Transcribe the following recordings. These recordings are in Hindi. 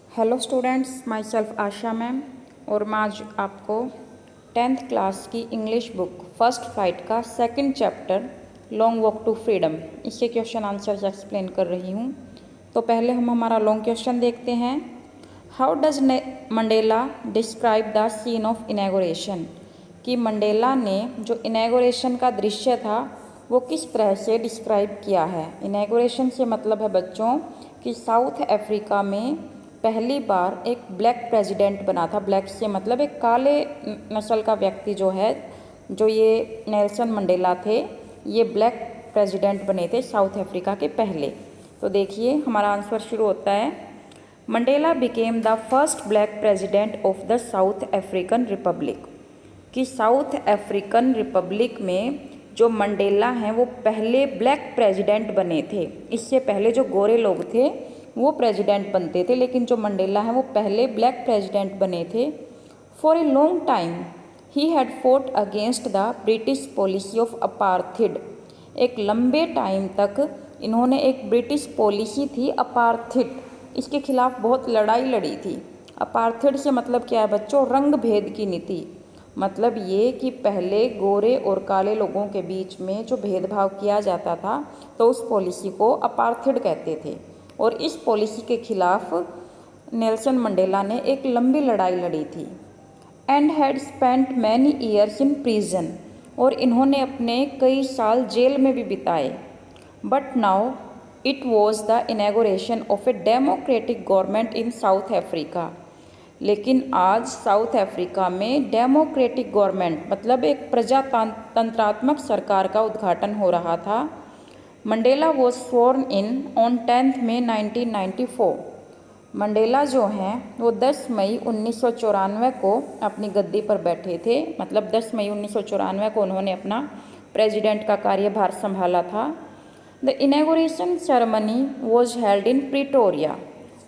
Hello students, myself Asha ma'am और मैं आज आपको 10th क्लास की इंग्लिश बुक फर्स्ट फाइट का second chapter long walk to freedom इसके क्वेश्चन आंसर्स एक्सप्लेन कर रही हूँ। तो पहले हम हमारा लॉन्ग क्वेश्चन देखते हैं। How does Mandela describe the scene of inauguration, कि मंडेला ने जो इनैगोरेशन का दृश्य था वो किस तरह से डिस्क्राइब किया है। इनैगोरेशन से मतलब है बच्चों कि साउथ अफ्रीका में पहली बार एक ब्लैक प्रेसिडेंट बना था। ब्लैक से मतलब एक काले नस्ल का व्यक्ति जो है, जो ये नेल्सन मंडेला थे, ये ब्लैक प्रेसिडेंट बने थे साउथ अफ्रीका के पहले। तो देखिए हमारा आंसर शुरू होता है। Mandela became the first black president of the south African Republic, कि साउथ अफ्रीकन रिपब्लिक में जो मंडेला हैं वो पहले ब्लैक प्रेसिडेंट बने थे। इससे पहले जो गोरे लोग थे वो प्रेसिडेंट बनते थे, लेकिन जो मंडेला हैं वो पहले ब्लैक प्रेसिडेंट बने थे। For a long time he had fought against the British policy of apartheid, एक लंबे टाइम तक इन्होंने एक ब्रिटिश पॉलिसी थी अपार्थिड, इसके खिलाफ बहुत लड़ाई लड़ी थी। अपार्थिड से मतलब क्या है बच्चों? रंग भेद की नीति। मतलब ये कि पहले गोरे और काले लोगों के बीच में जो भेदभाव किया जाता था तो उस पॉलिसी को अपार्थिड कहते थे, और इस पॉलिसी के खिलाफ नेल्सन मंडेला ने एक लंबी लड़ाई लड़ी थी। And had spent many years in prison, और इन्होंने अपने कई साल जेल में भी बिताए। But now it was the inauguration of a democratic government in South Africa, लेकिन आज साउथ अफ्रीका में डेमोक्रेटिक गवर्नमेंट मतलब एक प्रजातंत्रात्मक सरकार का उद्घाटन हो रहा था। Mandela was sworn in on 10 May 1994। Mandela जो हैं वो 10 मई 1994 को अपनी गद्दी पर बैठे थे। मतलब 10 मई 1994 को उन्होंने अपना प्रेसिडेंट का कार्यभार संभाला था। The इनैगोरेशन ceremony was held in Pretoria,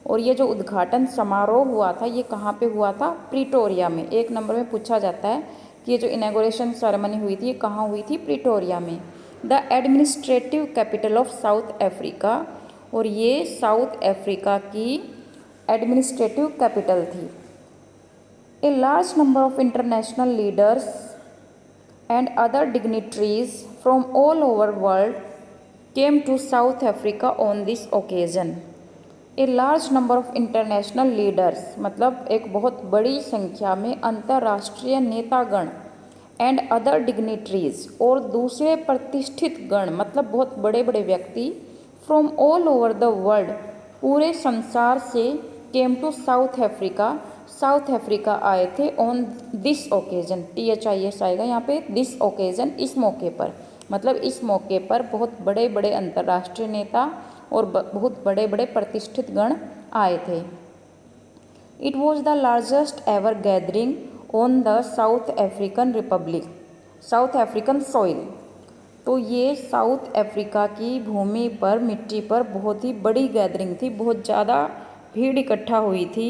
और ये जो उद्घाटन समारोह हुआ था ये कहाँ पे हुआ था? प्रिटोरिया में। एक नंबर में पूछा जाता है कि ये जो इनैगोरेशन सेरेमनी हुई थी ये कहाँ हुई थी? प्रिटोरिया में। The administrative capital of South Africa, और ये साउथ अफ्रीका की एडमिनिस्ट्रेटिव कैपिटल थी। A large number of international leaders and other dignitaries from all over world came to South Africa on this occasion. A large number of international leaders मतलब एक बहुत बड़ी संख्या में अंतर्राष्ट्रीय नेतागण, एंड अदर डिग्निटरीज और दूसरे प्रतिष्ठित गण मतलब बहुत बड़े बड़े व्यक्ति, from all over the world पूरे संसार से, came to South Africa South Africa आए थे ऑन दिस ओकेजन। THIS आएगा यहाँ पे, दिस ओकेजन इस मौके पर। मतलब इस मौके पर बहुत बड़े बड़े अंतर्राष्ट्रीय नेता और बहुत बड़े बड़े प्रतिष्ठित गण आए थे। It was the largest ever gathering on the south African Republic, south African soil. तो ये साउथ अफ्रीका की भूमि पर, मिट्टी पर बहुत ही बड़ी गैदरिंग थी, बहुत ज़्यादा भीड़ इकट्ठा हुई थी।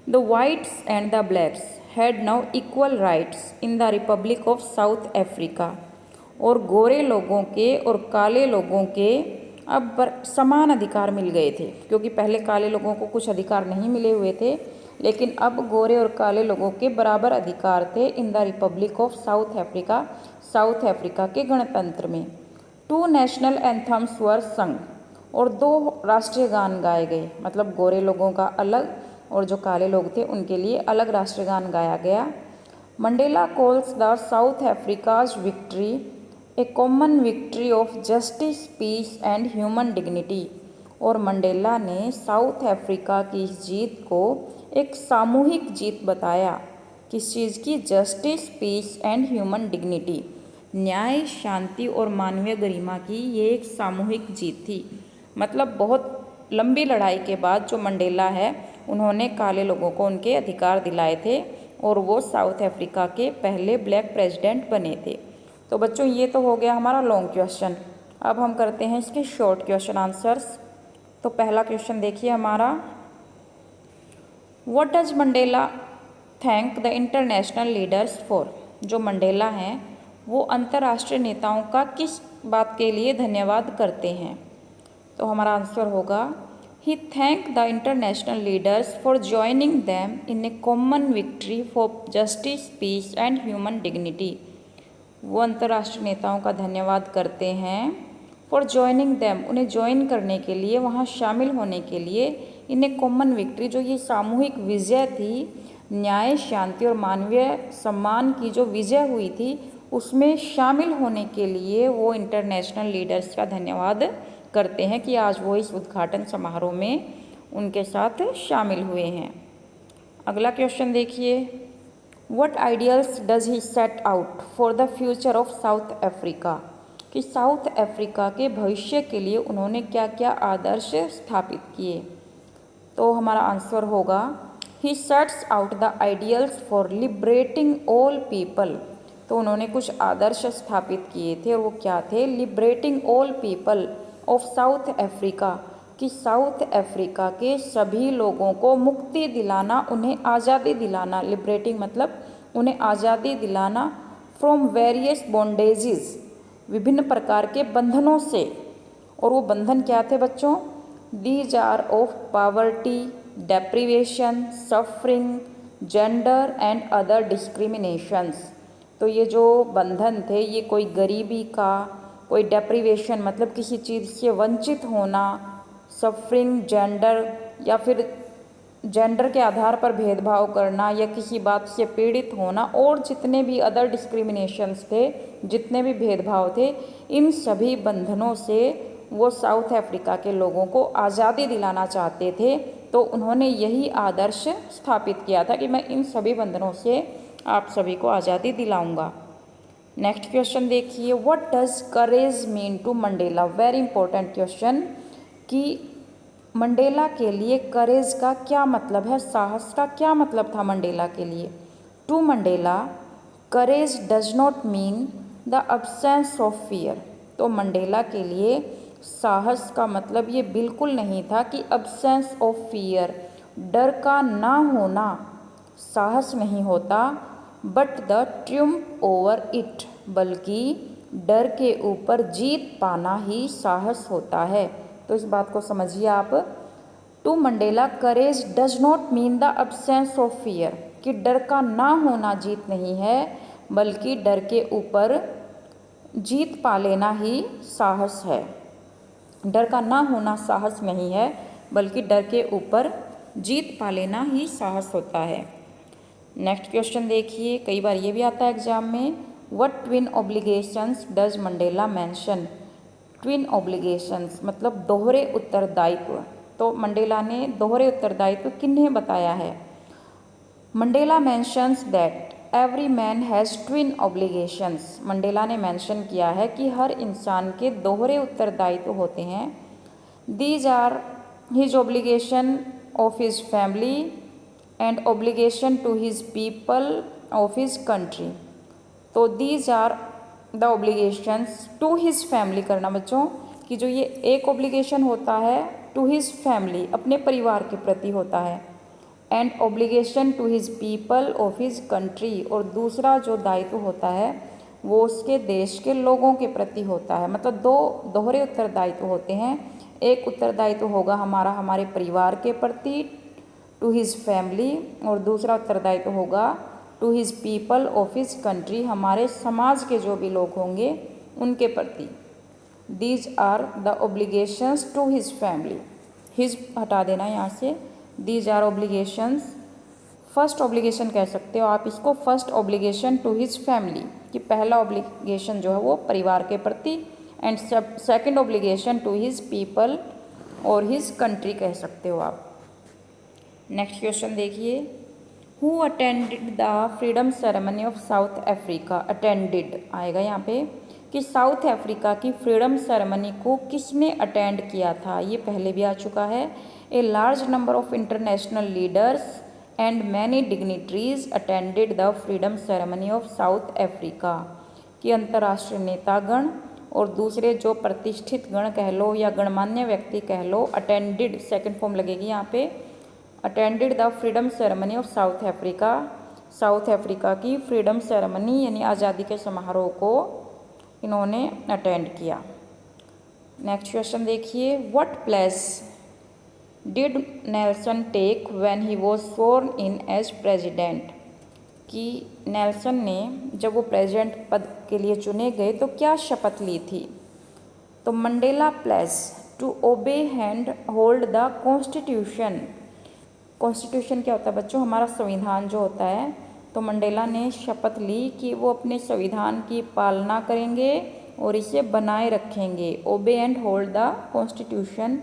The whites and the blacks had now equal rights in the republic of South Africa, और गोरे लोगों के और काले लोगों के अब समान अधिकार मिल गए थे, क्योंकि पहले काले लोगों को कुछ अधिकार नहीं मिले हुए थे, लेकिन अब गोरे और काले लोगों के बराबर अधिकार थे इन the republic of South Africa, South Africa के गणतंत्र में। 2 नेशनल एंथम्स वर संग, और 2 राष्ट्रीय गान गाए गए। मतलब गोरे लोगों का अलग और जो काले लोग थे उनके लिए अलग राष्ट्रीय गान गाया गया। Mandela calls the South Africa's victory a common victory of justice, peace and human dignity, और मंडेला ने साउथ अफ्रीका की इस जीत को एक सामूहिक जीत बताया। किस चीज़ की? Justice, peace and human dignity, न्याय, शांति और मानवीय गरिमा की ये एक सामूहिक जीत थी। मतलब बहुत लंबी लड़ाई के बाद जो मंडेला है उन्होंने काले लोगों को उनके अधिकार दिलाए थे, और वो साउथ अफ्रीका के पहले ब्लैक प्रेसिडेंट बने थे। तो बच्चों ये तो हो गया हमारा लॉन्ग क्वेश्चन। अब हम करते हैं इसके शॉर्ट क्वेश्चन आंसर्स। तो पहला क्वेश्चन देखिए हमारा, what does Mandela thank the international leaders for, जो मंडेला हैं वो अंतर्राष्ट्रीय नेताओं का किस बात के लिए धन्यवाद करते हैं? तो हमारा आंसर होगा He thanked the international leaders for joining them in a common victory for justice, peace and human dignity. वो अंतर्राष्ट्रीय नेताओं का धन्यवाद करते हैं फॉर ज्वाइनिंग दैम, उन्हें ज्वाइन करने के लिए, वहाँ शामिल होने के लिए, इन ए कॉमन विक्ट्री, जो ये सामूहिक विजय थी, न्याय, शांति और मानवीय सम्मान की जो विजय हुई थी, उसमें शामिल होने के लिए वो इंटरनेशनल लीडर्स का धन्यवाद करते हैं कि आज वो इस उद्घाटन समारोह में उनके साथ शामिल हुए हैं। अगला क्वेश्चन देखिए, what ideals does he set out for the future of South Africa, कि साउथ अफ्रीका के भविष्य के लिए उन्होंने क्या क्या आदर्श स्थापित किए। तो हमारा आंसर होगा he sets out the ideals for liberating all people. तो उन्होंने कुछ आदर्श स्थापित किए थे और वो क्या थे, liberating all people of South Africa, कि साउथ अफ्रीका के सभी लोगों को मुक्ति दिलाना, उन्हें आज़ादी दिलाना। लिबरेटिंग मतलब उन्हें आज़ादी दिलाना फ्रॉम वेरियस बॉन्डेजेस, विभिन्न प्रकार के बंधनों से। और वो बंधन क्या थे बच्चों, these are of poverty, deprivation, suffering, gender and other discriminations. तो ये जो बंधन थे, ये कोई गरीबी का, कोई डेप्रीवेशन मतलब किसी चीज़ से वंचित होना, सफरिंग, जेंडर या फिर जेंडर के आधार पर भेदभाव करना या किसी बात से पीड़ित होना, और जितने भी अदर डिस्क्रिमिनेशंस थे, जितने भी भेदभाव थे, इन सभी बंधनों से वो साउथ अफ्रीका के लोगों को आज़ादी दिलाना चाहते थे। तो उन्होंने यही आदर्श स्थापित किया था कि मैं इन सभी बंधनों से आप सभी को आज़ादी दिलाऊंगा। नेक्स्ट क्वेश्चन देखिए, what does courage mean to Mandela. Very important question, कि मंडेला के लिए करेज का क्या मतलब है, साहस का क्या मतलब था मंडेला के लिए। To Mandela courage does not mean the absence of fear. तो मंडेला के लिए साहस का मतलब ये बिल्कुल नहीं था कि अब्सेंस ऑफ फियर, डर का ना होना साहस नहीं होता, but the Triumph over it, बल्कि डर के ऊपर जीत पाना ही साहस होता है। तो इस बात को समझिए आप। To Mandela courage does not mean the absence of fear, कि डर का ना होना जीत नहीं है, बल्कि डर के ऊपर जीत पा लेना ही साहस है। डर का ना होना साहस नहीं है, बल्कि डर के ऊपर जीत पा लेना ही साहस होता है। नेक्स्ट क्वेश्चन देखिए, कई बार ये भी आता है एग्जाम में, what twin obligations does Mandela mention. Twin obligations मतलब दोहरे उत्तरदायित्व। तो मंडेला ने दोहरे उत्तरदायित्व किन्हें बताया है। Mandela mentions that every man has twin obligations. Mandela ने मेंशन किया है कि हर इंसान के दोहरे उत्तरदायित्व होते हैं। These are his obligation of his family and obligation to his people of his country. तो these are the obligations to his family करना बच्चों, कि जो ये एक ऑब्लिगेशन होता है टू हिज फैमिली, अपने परिवार के प्रति होता है, and obligation to his people of his country, और दूसरा जो दायित्व होता है वो उसके देश के लोगों के प्रति होता है। मतलब दो दोहरे उत्तरदायित्व होते हैं। एक उत्तरदायित्व होगा हमारा हमारे परिवार के प्रति टू हिज फैमिली, और दूसरा उत्तरदायित्व होगा to his people of his country, हमारे समाज के जो भी लोग होंगे उनके प्रति। These are the obligations to his family, his हटा देना यहाँ से, these are obligations. First obligation कह सकते हो आप इसको, first obligation to his family, कि पहला ऑब्लिगेशन जो है वो परिवार के प्रति, and second obligation to his people और हिज कंट्री कह सकते हो आप। नेक्स्ट क्वेश्चन देखिए, who attended the freedom ceremony of South Africa. Attended आएगा यहाँ पे, कि साउथ अफ्रीका की फ्रीडम सेरेमनी को किसने अटेंड किया था। ये पहले भी आ चुका है। ए large number of international leaders and many dignitaries attended the freedom ceremony of South Africa, कि अंतर्राष्ट्रीय नेतागण और दूसरे जो प्रतिष्ठित गण कह लो या गणमान्य व्यक्ति कह लो, अटेंडेड सेकंड फॉर्म लगेगी यहाँ पे, attended the freedom ceremony of South Africa. South Africa की फ्रीडम सेरेमनी यानी आज़ादी के समारोह को इन्होंने अटेंड किया। नेक्स्ट क्वेश्चन देखिए, what place did Nelson take when he was sworn in as president, कि नेल्सन ने जब वो प्रेसिडेंट पद के लिए चुने गए तो क्या शपथ ली थी। तो Mandela pledge to obey and hold the constitution. Constitution क्या होता है बच्चों, हमारा संविधान जो होता है। तो मंडेला ने शपथ ली कि वो अपने संविधान की पालना करेंगे और इसे बनाए रखेंगे। Obey and hold the constitution.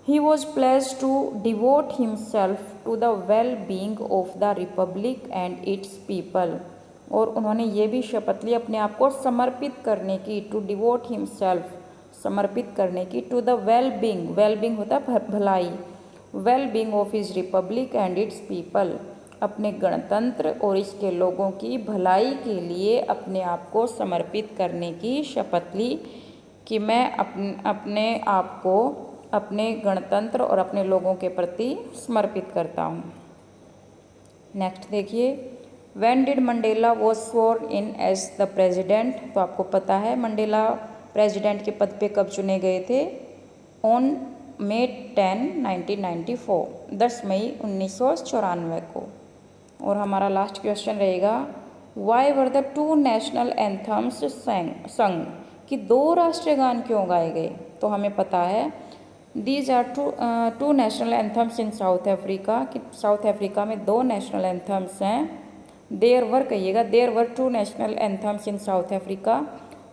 He was pledged to devote himself to the well-being of the republic and its people। और उन्होंने ये भी शपथ ली अपने आप को समर्पित करने की, टू डिवोट हिमसेल्फ, समर्पित करने की, टू द वेल-बीइंग, वेल-बीइंग होता है भलाई, well-being of his republic and its people, अपने गणतंत्र और इसके लोगों की भलाई के लिए अपने आप को समर्पित करने की शपथ ली कि मैं अपने आप को अपने गणतंत्र और अपने लोगों के प्रति समर्पित करता हूँ। नेक्स्ट देखिए, when did Mandela was sworn in as the president. तो आपको पता है मंडेला प्रेजिडेंट के पद पे कब चुने गए थे, ऑन May 10, 1994, 10 मई 1994 को। और हमारा लास्ट क्वेश्चन रहेगा, why were the two national anthems संग, कि दो राष्ट्रीय गान क्यों गाए गए। तो हमें पता है these are two national anthems in South Africa, कि साउथ अफ्रीका में दो नेशनल एंथम्स हैं। देयर वर कहिएगा, there were two national anthems in South Africa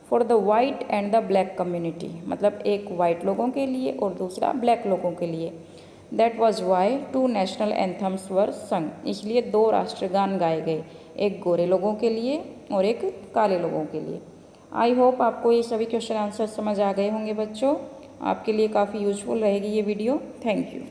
for the white and the black community, मतलब एक वाइट लोगों के लिए और दूसरा ब्लैक लोगों के लिए। That was why two national anthems were sung, इसलिए दो राष्ट्रगान गाए गए, एक गोरे लोगों के लिए और एक काले लोगों के लिए। आई होप आपको ये सभी क्वेश्चन आंसर समझ आ गए होंगे बच्चों। आपके लिए काफ़ी यूजफुल रहेगी ये वीडियो। Thank you.